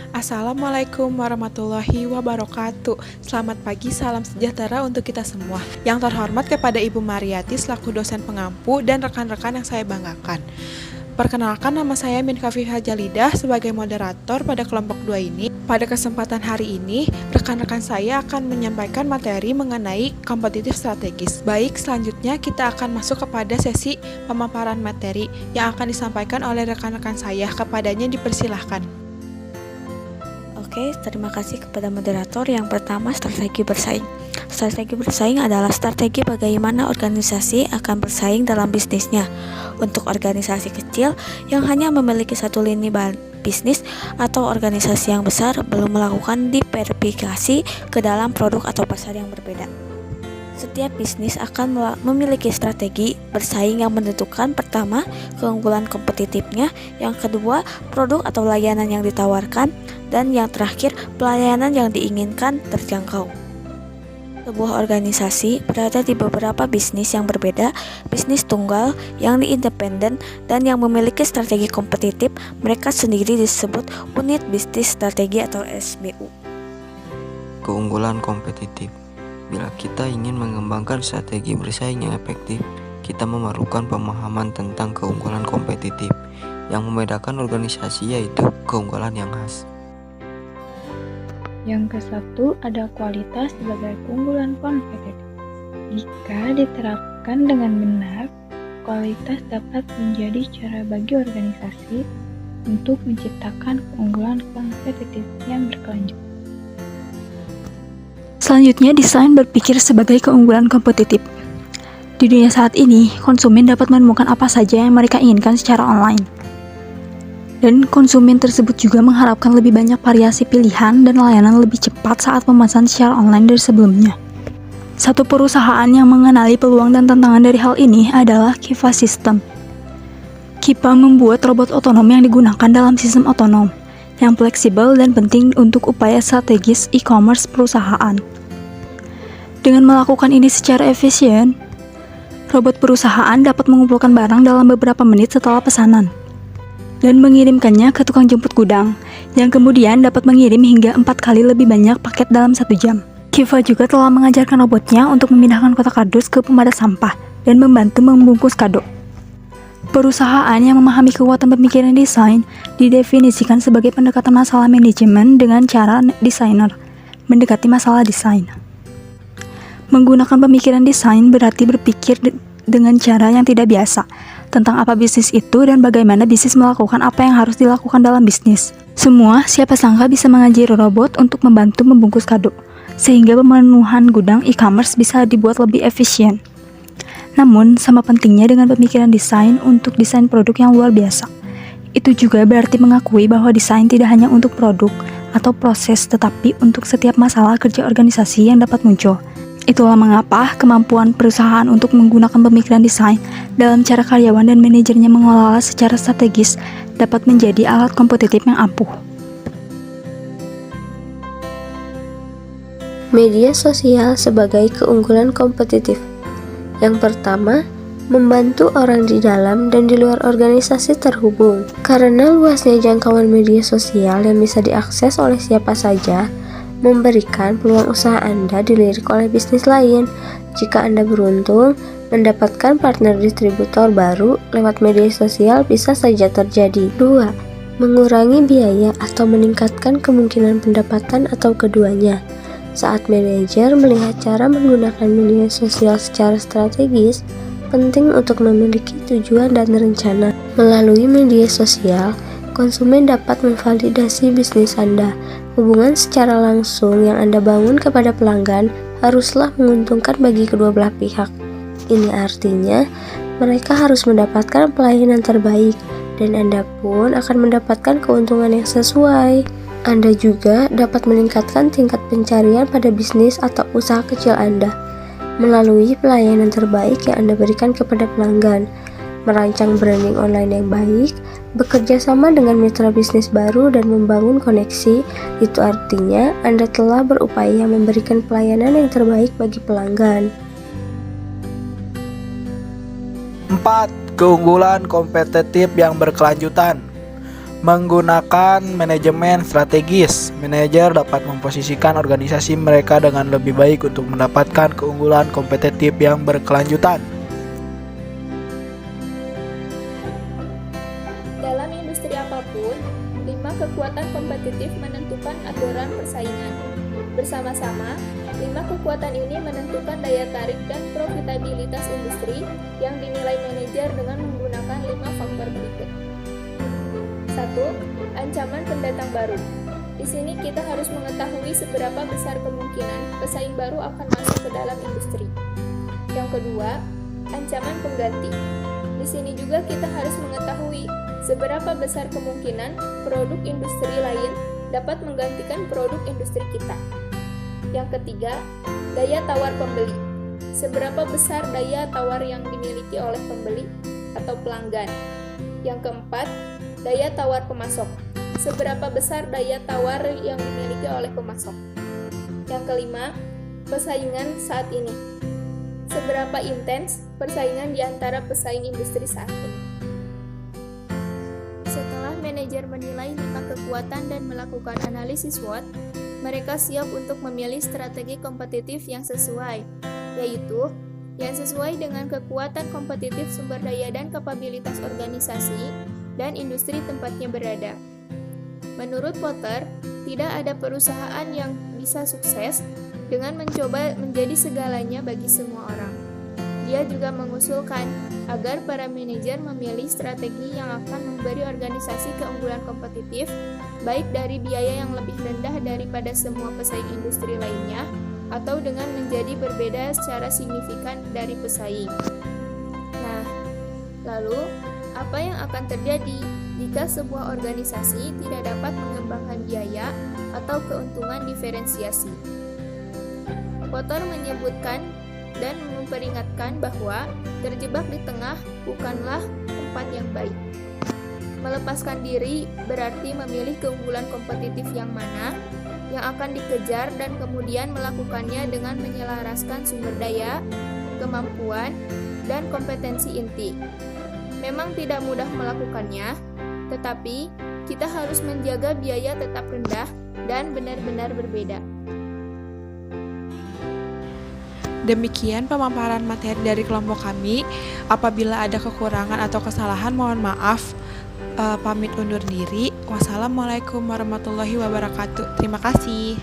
Assalamualaikum warahmatullahi wabarakatuh. Selamat pagi, salam sejahtera untuk kita semua. Yang terhormat kepada Ibu Mariati selaku dosen pengampu dan rekan-rekan yang saya banggakan. Perkenalkan, nama saya Min Kafifah Jalidah sebagai moderator pada kelompok 2 ini. Pada kesempatan hari ini, rekan-rekan saya akan menyampaikan materi mengenai kompetitif strategis. Baik, selanjutnya kita akan masuk kepada sesi pemaparan materi yang akan disampaikan oleh rekan-rekan saya. Kepadanya dipersilahkan. Oke, terima kasih kepada moderator. Yang pertama, strategi bersaing. Strategi bersaing adalah strategi bagaimana organisasi akan bersaing dalam bisnisnya. Untuk organisasi kecil yang hanya memiliki satu lini bisnis atau organisasi yang besar belum melakukan diversifikasi ke dalam produk atau pasar yang berbeda. Setiap bisnis akan memiliki strategi bersaing yang menentukan pertama, keunggulan kompetitifnya, yang kedua, produk atau layanan yang ditawarkan, dan yang terakhir, pelayanan yang diinginkan terjangkau. Sebuah organisasi berada di beberapa bisnis yang berbeda, bisnis tunggal, yang independen, dan yang memiliki strategi kompetitif, mereka sendiri disebut unit bisnis strategi atau SBU. Keunggulan kompetitif. Bila kita ingin mengembangkan strategi bersaing yang efektif, kita memerlukan pemahaman tentang keunggulan kompetitif. Yang membedakan organisasi yaitu keunggulan yang khas. Yang ke-1 ada kualitas sebagai keunggulan kompetitif. Jika diterapkan dengan benar, kualitas dapat menjadi cara bagi organisasi untuk menciptakan keunggulan kompetitif yang berkelanjutan. Selanjutnya, desain berpikir sebagai keunggulan kompetitif. Di dunia saat ini, konsumen dapat menemukan apa saja yang mereka inginkan secara online. Dan konsumen tersebut juga mengharapkan lebih banyak variasi pilihan dan layanan lebih cepat saat memesan secara online dari sebelumnya. Satu perusahaan yang mengenali peluang dan tantangan dari hal ini adalah Kiva System. Kiva membuat robot otonom yang digunakan dalam sistem otonom, yang fleksibel dan penting untuk upaya strategis e-commerce perusahaan. Dengan melakukan ini secara efisien, robot perusahaan dapat mengumpulkan barang dalam beberapa menit setelah pesanan dan mengirimkannya ke tukang jemput gudang, yang kemudian dapat mengirim hingga 4 kali lebih banyak paket dalam 1 jam. Kiva juga telah mengajarkan robotnya untuk memindahkan kotak kardus ke pemadat sampah dan membantu membungkus kado. Perusahaan yang memahami kekuatan pemikiran desain didefinisikan sebagai pendekatan masalah manajemen dengan cara desainer mendekati masalah desain. Menggunakan pemikiran desain berarti berpikir dengan cara yang tidak biasa tentang apa bisnis itu dan bagaimana bisnis melakukan apa yang harus dilakukan dalam bisnis. Semua siapa sangka bisa mengajari robot untuk membantu membungkus kado, sehingga pemenuhan gudang e-commerce bisa dibuat lebih efisien. Namun, sama pentingnya dengan pemikiran desain untuk desain produk yang luar biasa. Itu juga berarti mengakui bahwa desain tidak hanya untuk produk atau proses, tetapi untuk setiap masalah kerja organisasi yang dapat muncul. Itulah mengapa kemampuan perusahaan untuk menggunakan pemikiran desain dalam cara karyawan dan manajernya mengelola secara strategis dapat menjadi alat kompetitif yang ampuh. Media sosial sebagai keunggulan kompetitif. Yang pertama, membantu orang di dalam dan di luar organisasi terhubung. Karena luasnya jangkauan media sosial yang bisa diakses oleh siapa saja, memberikan peluang usaha Anda dilirik oleh bisnis lain. Jika Anda beruntung mendapatkan partner distributor baru lewat media sosial, bisa saja terjadi. 2. Mengurangi biaya atau meningkatkan kemungkinan pendapatan atau keduanya. Saat manajer melihat cara menggunakan media sosial secara strategis, penting untuk memiliki tujuan dan rencana. Melalui media sosial, konsumen dapat memvalidasi bisnis Anda. Hubungan secara langsung yang Anda bangun kepada pelanggan haruslah menguntungkan bagi kedua belah pihak. Ini artinya, mereka harus mendapatkan pelayanan terbaik, dan Anda pun akan mendapatkan keuntungan yang sesuai. Anda juga dapat meningkatkan tingkat pencarian pada bisnis atau usaha kecil Anda melalui pelayanan terbaik yang Anda berikan kepada pelanggan. Merancang branding online yang baik, bekerja sama dengan mitra bisnis baru dan membangun koneksi, itu artinya Anda telah berupaya memberikan pelayanan yang terbaik bagi pelanggan. 4. Keunggulan kompetitif yang berkelanjutan. Menggunakan manajemen strategis, manajer dapat memposisikan organisasi mereka dengan lebih baik untuk mendapatkan keunggulan kompetitif yang berkelanjutan. Dalam industri apapun, 5 kekuatan kompetitif menentukan aturan persaingan. Bersama-sama, 5 kekuatan ini menentukan daya tarik dan profitabilitas industri yang dinilai manajer dengan menggunakan 5 faktor berikut. 1. Ancaman pendatang baru. Di sini kita harus mengetahui seberapa besar kemungkinan pesaing baru akan masuk ke dalam industri. Yang kedua, ancaman pengganti. Di sini juga kita harus mengetahui seberapa besar kemungkinan produk industri lain dapat menggantikan produk industri kita. Yang ketiga, daya tawar pembeli. Seberapa besar daya tawar yang dimiliki oleh pembeli atau pelanggan. Yang keempat, daya tawar pemasok. Seberapa besar daya tawar yang dimiliki oleh pemasok. Yang kelima, persaingan saat ini. Seberapa intens persaingan di antara pesaing industri saat ini. Setelah manajer menilai 5 kekuatan dan melakukan analisis SWOT, mereka siap untuk memilih strategi kompetitif yang sesuai, yaitu yang sesuai dengan kekuatan kompetitif sumber daya dan kapabilitas organisasi dan industri tempatnya berada. Menurut Potter, tidak ada perusahaan yang bisa sukses dengan mencoba menjadi segalanya bagi semua orang. Dia juga mengusulkan agar para manajer memilih strategi yang akan memberi organisasi keunggulan kompetitif, baik dari biaya yang lebih rendah daripada semua pesaing industri lainnya, atau dengan menjadi berbeda secara signifikan dari pesaing. Nah, lalu apa yang akan terjadi jika sebuah organisasi tidak dapat mengembangkan biaya atau keuntungan diferensiasi? Potter menyebutkan dan memperingatkan bahwa terjebak di tengah bukanlah tempat yang baik. Melepaskan diri berarti memilih keunggulan kompetitif yang mana yang akan dikejar dan kemudian melakukannya dengan menyelaraskan sumber daya, kemampuan, dan kompetensi inti. Memang tidak mudah melakukannya, tetapi kita harus menjaga biaya tetap rendah dan benar-benar berbeda. Demikian pemaparan materi dari kelompok kami. Apabila ada kekurangan atau kesalahan, mohon maaf. Pamit undur diri. Wassalamualaikum warahmatullahi wabarakatuh. Terima kasih.